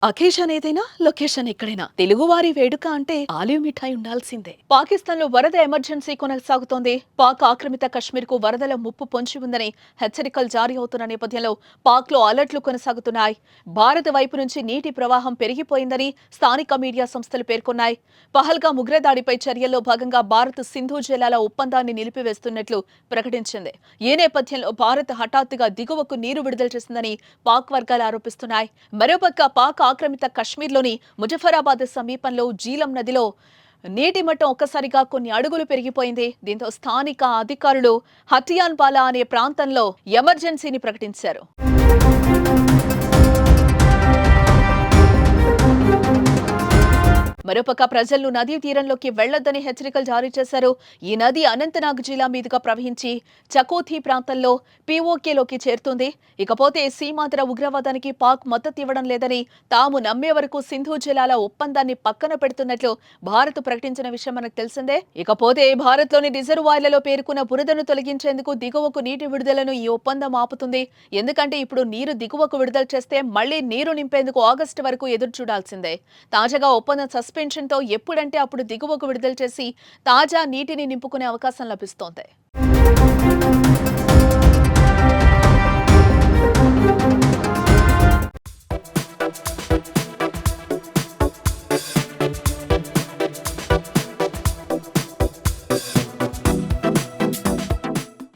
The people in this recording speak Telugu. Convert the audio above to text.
అకేషన్ ఏదైనా లొకేషన్ ఎక్కడైనా తెలుగువారి వేడుక అంటే ఆలివ్ మిఠాయి ఉండాల్సిందే. పాకిస్తాన్ లో వరద ఎమర్జెన్సీ కొనసాగుతోంది. పాక్ ఆక్రమిత కశ్మీర్ కు వరదల ముప్పు పొంచి ఉందని హెచ్చరికలు జారీ అవుతున్న నేపథ్యంలో పాక్ లో అలర్ట్లు కొనసాగుతున్నాయి. భారత్ వైపు నుంచి నీటి ప్రవాహం పెరిగిపోయిందని స్థానిక మీడియా సంస్థలు పేర్కొన్నాయి. పహల్గా ఉగ్రదాడిపై చర్యల్లో భాగంగా భారత్ సింధు జలాల ఒప్పందాన్ని నిలిపివేస్తున్నట్లు ప్రకటించింది. ఈ నేపథ్యంలో భారత్ హఠాత్తుగా దిగువకు నీరు విడుదల చేసిందని పాక్ వర్గాలు ఆరోపిస్తున్నాయి. మరోపక్క పాక్ ఆక్రమిత కశ్మీర్లోని ముజఫరాబాద్ సమీపంలో జీలం నదిలో నీటి మట్టం ఒక్కసారిగా కొన్ని అడుగులు పెరిగిపోయింది. దీంతో స్థానిక అధికారులు హటియాన్ పాలా అనే ప్రాంతంలో ఎమర్జెన్సీని ప్రకటించారు. మరోపక్క ప్రజలను నదీ తీరంలోకి వెళ్లొద్దని హెచ్చరికలు జారీ చేశారు. ఈ నది అనంతనాగ్ జిల్లా మీదుగా ప్రవహించి చకోథీ ప్రాంతంలో పీఓకేలోకి చేరుతుంది. ఇకపోతే సీమాంధ్ర ఉగ్రవాదానికి పాక్ మద్దతు ఇవ్వడం లేదని, తాము నమ్మే వరకు సింధు జలాల ఒప్పందాన్ని పక్కన పెడుతున్నట్లు భారత్ ప్రకటించిన విషయం మనకు తెలిసిందే. ఇకపోతే భారత్లోని రిజర్వాయర్లలో పేరుకున్న బురదను తొలగించేందుకు దిగువకు నీటి విడుదలను ఈ ఒప్పందం ఆపుతుంది. ఎందుకంటే ఇప్పుడు నీరు దిగువకు విడుదల చేస్తే మళ్లీ నీరు నింపేందుకు ఆగస్టు వరకు ఎదురు చూడాల్సిందే. తాజాగా ఒప్పందం సస్పెన్షన్తో ఎప్పుడంటే అప్పుడు దిగువకు విడుదల చేసి తాజా నీటిని నింపుకునే అవకాశం లభిస్తోంది.